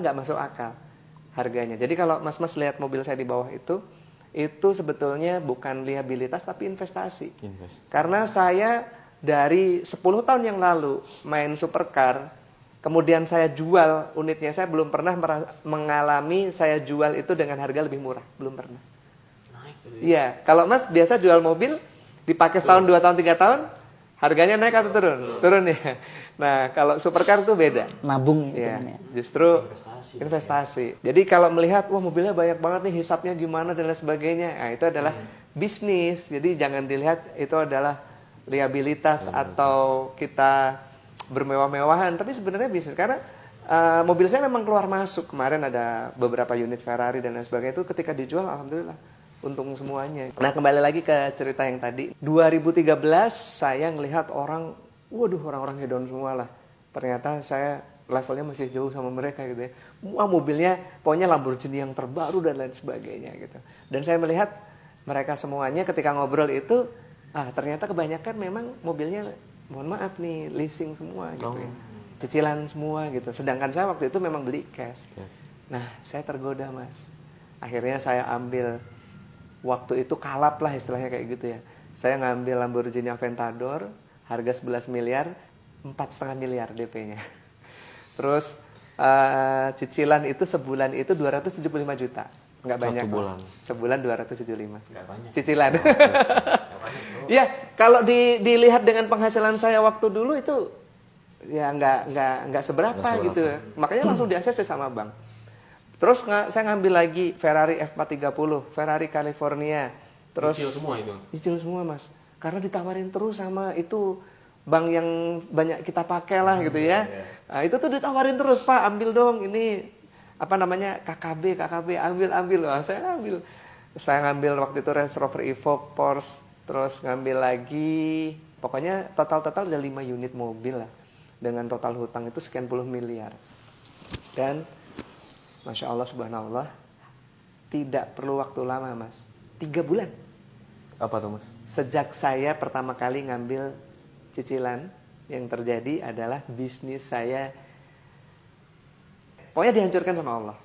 nggak masuk akal harganya. Jadi kalau mas-mas lihat mobil saya di bawah itu sebetulnya bukan liabilitas tapi investasi. Karena saya dari 10 tahun yang lalu main supercar, kemudian saya jual unitnya, saya belum pernah mengalami saya jual itu dengan harga lebih murah, belum pernah. Iya, kalau mas biasa jual mobil dipakai setahun, 2 tahun, 3 tahun, harganya naik atau turun? Turun ya. Nah, kalau supercar itu beda. Nabung gitu Ya, kan ya. justru investasi. Jadi kalau melihat, wah mobilnya banyak banget nih, hisapnya gimana dan lain sebagainya. Nah, itu adalah bisnis. Jadi jangan dilihat itu adalah liabilitas atau kita bermewah-mewahan. Tapi sebenarnya bisnis. Karena mobil saya memang keluar masuk. Kemarin ada beberapa unit Ferrari dan lain sebagainya itu ketika dijual, alhamdulillah untung semuanya. Nah, kembali lagi ke cerita yang tadi. 2013 saya ngelihat orang, waduh orang-orang hedon semua lah. Ternyata saya levelnya masih jauh sama mereka gitu ya. Wah mobilnya pokoknya Lamborghini yang terbaru dan lain sebagainya gitu. Dan saya melihat mereka semuanya ketika ngobrol itu, ternyata kebanyakan memang mobilnya, mohon maaf nih, leasing semua gitu ya. Cicilan semua gitu. Sedangkan saya waktu itu memang beli cash. Nah, saya tergoda mas. Akhirnya saya ambil, waktu itu kalap lah istilahnya kayak gitu ya. Saya ngambil Lamborghini Aventador, harga 11 miliar, 4,5 miliar DP-nya. Terus cicilan itu sebulan itu 275 juta. Nggak banyak. Sebulan 275. Nggak banyak. Cicilan. Ya, kalau dilihat dengan penghasilan saya waktu dulu itu ya nggak seberapa gitu. Makanya langsung di-ACC sama bank. Terus saya ngambil lagi Ferrari F430, Ferrari California. Terus cicil semua itu. Cicil semua, Mas. Karena ditawarin terus sama itu bank yang banyak kita pakai lah gitu ya. Nah, itu tuh ditawarin terus, Pak, ambil dong ini apa namanya KKB, ambil. Wah, saya ambil. Saya ngambil waktu itu Range Rover Evoque, Porsche, terus ngambil lagi, pokoknya total ada 5 unit mobil lah. Dengan total hutang itu sekian puluh miliar. Dan Masya Allah, subhanallah, tidak perlu waktu lama, Mas. 3 bulan. Apa tuh, Mas? Sejak saya pertama kali ngambil cicilan, yang terjadi adalah bisnis saya pokoknya dihancurkan sama Allah.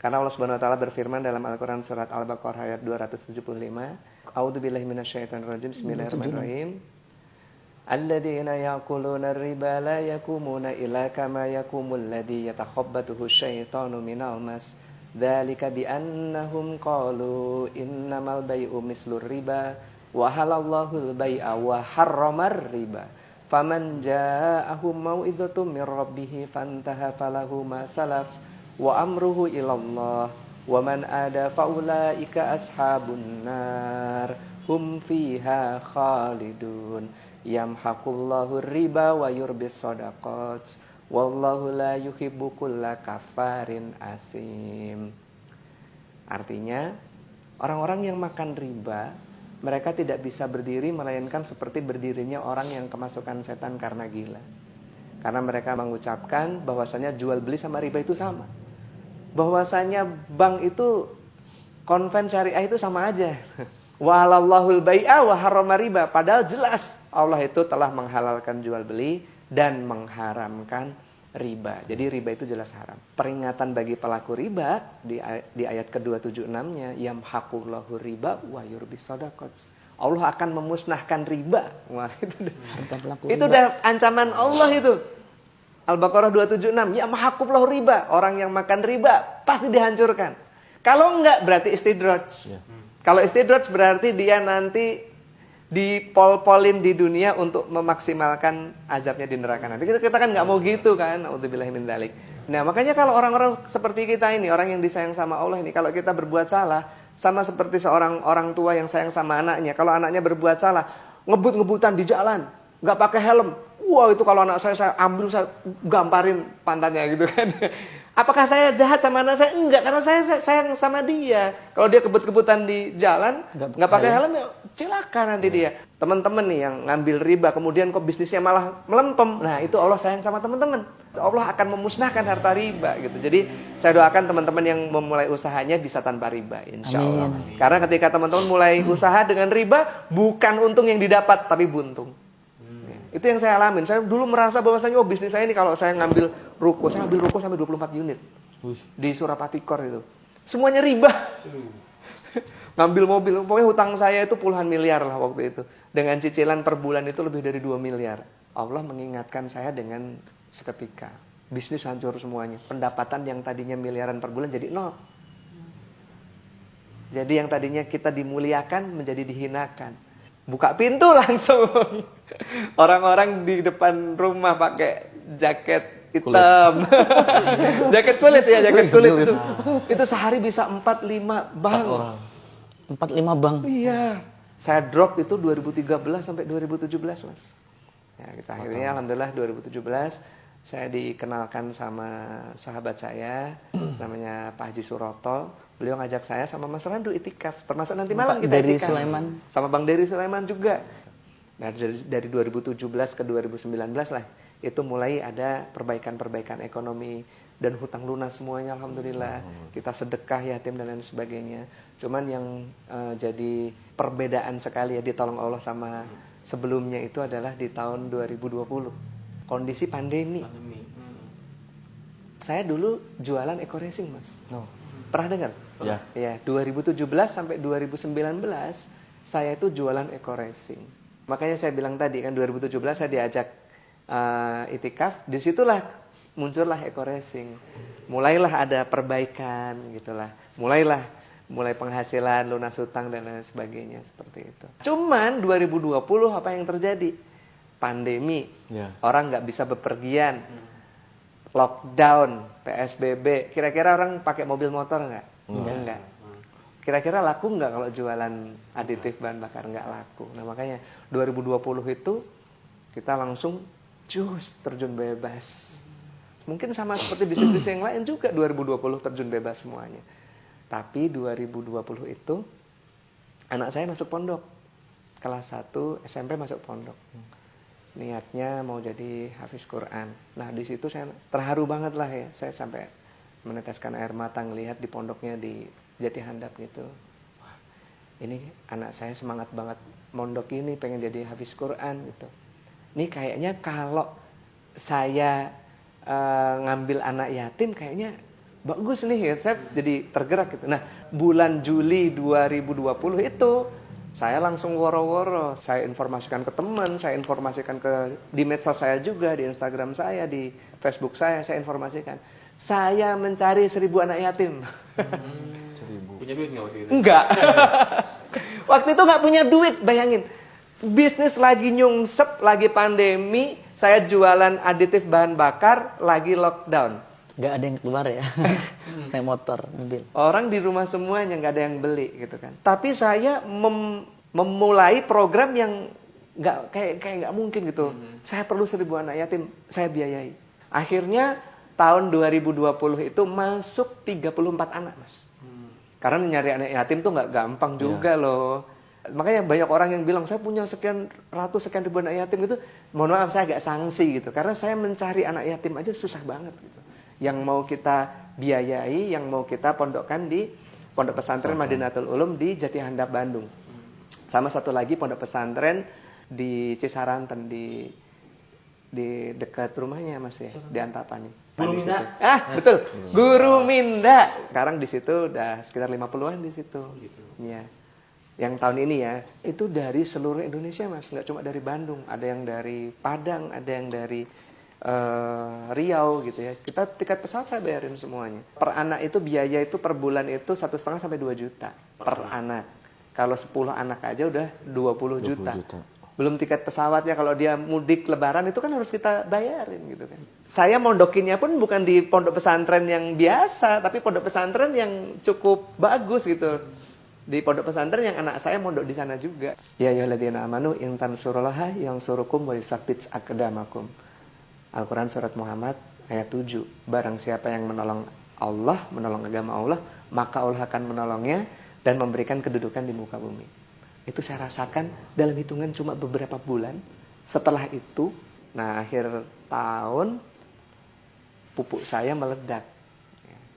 Karena Allah Subhanahu wa taala berfirman dalam Al-Qur'an surat Al-Baqarah ayat 275, A'udzubillahi minasyaitonirrajim. Bismillahirrahmanirrahim. Alladzina ya'kuluna ar-riba la yakumuna illa kama yakumul ladzi yatakhabbathu asyaitanu minal mas. Dzalika bi annahum qalu innamal bai'u mislur riba wa halallahu al-bai'a wa harramar riba. Faman ja'ahum mau'izatum mir rabbih fantaha falahu ma salaf wa amruhu ilallah wa man ada faulaika ashabun nar hum fiha khalidun yamhaqullahu riba wa yurbis shadaqat wallahu la yuhibbu kulla kafarin asim. Artinya orang-orang yang makan riba mereka tidak bisa berdiri melainkan seperti berdirinya orang yang kemasukan setan karena gila. Karena mereka mengucapkan bahwasanya jual beli sama riba itu sama. Bahwasanya bank itu konven syariah itu sama aja. Wa halallahul bai'a wa harrama riba. Padahal jelas Allah itu telah menghalalkan jual beli dan mengharamkan riba. Jadi riba itu jelas haram. Peringatan bagi pelaku riba di ayat ke-276-nya, yamhaqullahu riba wa yurbis shadaqat. Allah akan memusnahkan riba. Wah, itu udah ancaman Allah itu. Al-Baqarah 276, yamhaqullahu riba. Orang yang makan riba pasti dihancurkan. Kalau enggak berarti istidraj. Kalau istidraj berarti dia nanti dipol-polin di dunia untuk memaksimalkan azabnya di neraka nanti. Kita kan nggak mau gitu kan. Nauzubillahi min dzalik. Nah, makanya kalau orang-orang seperti kita ini, orang yang disayang sama Allah ini, kalau kita berbuat salah, sama seperti seorang orang tua yang sayang sama anaknya. Kalau anaknya berbuat salah, ngebut-ngebutan di jalan, nggak pakai helm. Wah, itu kalau anak saya ambil, saya gamparin pantatnya gitu kan. Apakah saya jahat sama anak saya? Enggak, karena saya sayang sama dia. Kalau dia kebut-kebutan di jalan, nggak pakai helm, ya celaka nanti dia. Teman-teman nih yang ngambil riba, kemudian kok bisnisnya malah melempem. Nah, itu Allah sayang sama teman-teman. Allah akan memusnahkan harta riba gitu. Jadi saya doakan teman-teman yang memulai usahanya bisa tanpa riba, insya Allah. Karena ketika teman-teman mulai usaha dengan riba, bukan untung yang didapat, tapi buntung. Itu yang saya alamin. Saya dulu merasa bahwasanya bisnis saya ini kalau saya ngambil ruko, saya ambil ruko sampai 24 unit. Di Surapati Kor itu. Semuanya riba. Ngambil mobil, pokoknya hutang saya itu puluhan miliar lah waktu itu. Dengan cicilan per bulan itu lebih dari 2 miliar. Allah mengingatkan saya dengan seketika. Bisnis hancur semuanya. Pendapatan yang tadinya miliaran per bulan jadi nol. Jadi yang tadinya kita dimuliakan menjadi dihinakan. Buka pintu langsung. Orang-orang di depan rumah pakai jaket hitam. Jaket kulit ya, jaket kulit itu. Itu sehari bisa 4-5 bang. 4-5 bang. Iya. Saya drop itu 2013 sampai 2017, Mas. Ya, kita akhirnya alhamdulillah 2017 saya dikenalkan sama sahabat saya namanya Pak Haji Suroto. Beliau ngajak saya sama Mas Randu itikaf. Termasuk nanti malam kita Dery itikaf. Sulaiman. Sama Bang Dery Sulaiman juga. Nah, dari 2017 ke 2019 lah itu mulai ada perbaikan-perbaikan ekonomi dan hutang lunas semuanya alhamdulillah. Kita sedekah yatim dan lain sebagainya. Cuman yang jadi perbedaan sekali ya ditolong Allah sama sebelumnya itu adalah di tahun 2020. Kondisi pandemi. Saya dulu jualan eco racing, Mas. Pernah dengar? Ya. Ya, 2017 sampai 2019 saya itu jualan eco racing. Makanya saya bilang tadi kan 2017 saya diajak itikaf, disitulah muncullah eco racing. Mulailah ada perbaikan gitulah. Mulai penghasilan, lunas hutang dan lain sebagainya seperti itu. Cuman 2020 apa yang terjadi? Pandemi. Ya. Orang nggak bisa bepergian. Lockdown, PSBB. Kira-kira orang pakai mobil motor nggak? Enggak. Kira-kira laku nggak kalau jualan aditif bahan bakar? Nggak laku. Nah makanya 2020 itu kita langsung terjun bebas. Mungkin sama seperti bisnis-bisnis yang lain juga 2020 terjun bebas semuanya. Tapi 2020 itu anak saya masuk pondok. Kelas 1 SMP masuk pondok. Niatnya mau jadi hafiz Quran. Nah di situ saya terharu banget lah ya. Saya sampai meneteskan air mata ngelihat di pondoknya di Jati Handap gitu. Wah, ini anak saya semangat banget mondok ini pengen jadi hafiz Quran gitu. Ini kayaknya kalau saya ngambil anak yatim kayaknya bagus nih ya. Saya jadi tergerak gitu. Nah bulan Juli 2020 itu saya langsung woro-woro, saya informasikan ke teman, saya informasikan di medsos saya juga, di Instagram saya, di Facebook saya informasikan. Saya mencari 1.000 anak yatim. 1.000. Punya duit nggak waktu itu? Enggak. Waktu itu nggak punya duit, bayangin. Bisnis lagi nyungsep, lagi pandemi, saya jualan aditif bahan bakar, lagi lockdown. Nggak ada yang keluar ya, naik motor, mobil. Orang di rumah semuanya nggak ada yang beli gitu kan. Tapi saya memulai program yang kayak nggak mungkin gitu. Saya perlu 1.000 anak yatim, saya biayai. Akhirnya tahun 2020 itu masuk 34 anak, Mas. Karena nyari anak yatim tuh nggak gampang juga loh. Makanya banyak orang yang bilang saya punya sekian ribu anak yatim gitu. Mohon maaf saya agak sanksi gitu. Karena saya mencari anak yatim aja susah banget gitu. Yang mau kita biayai, yang mau kita pondokkan di Pondok Pesantren Madinatul Ulum di Jati Handap, Bandung. Sama satu lagi pondok pesantren di Cisaranten di dekat rumahnya Mas ya, di Antapani. Guru Minda. Betul. Guru Minda. Sekarang di situ udah sekitar 50-an di situ. Iya. Yang tahun ini ya, itu dari seluruh Indonesia Mas, nggak cuma dari Bandung, ada yang dari Padang, ada yang dari Riau gitu ya. Kita tiket pesawat saya bayarin semuanya. Per anak itu biaya itu per bulan itu 1,5 sampai 2 juta per anak. Kalau 10 anak aja udah 20 juta. Belum tiket pesawatnya, kalau dia mudik lebaran itu kan harus kita bayarin gitu kan. Saya mondokinnya pun bukan di pondok pesantren yang biasa, tapi pondok pesantren yang cukup bagus gitu. Di pondok pesantren yang anak saya mondok di sana juga. Ya ayyuhalladzina amanu in tansurullaha yansurukum wa yusabbit aqdamakum. Al-Quran Surat Muhammad ayat 7. Barang siapa yang menolong Allah, menolong agama Allah, maka Allah akan menolongnya dan memberikan kedudukan di muka bumi. Itu saya rasakan dalam hitungan cuma beberapa bulan. Setelah itu, nah akhir tahun, pupuk saya meledak.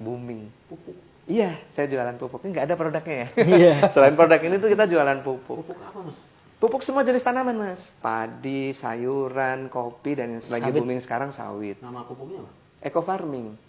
Booming. Pupuk? Iya, saya jualan pupuk. Nggak ada produknya ya. Iya. Selain produk ini tuh kita jualan pupuk. Pupuk apa Mas? Pupuk semua jenis tanaman, Mas. Padi, sayuran, kopi, dan yang lagi Sawit. booming sekarang sawit. Nama pupuknya apa? Eco farming.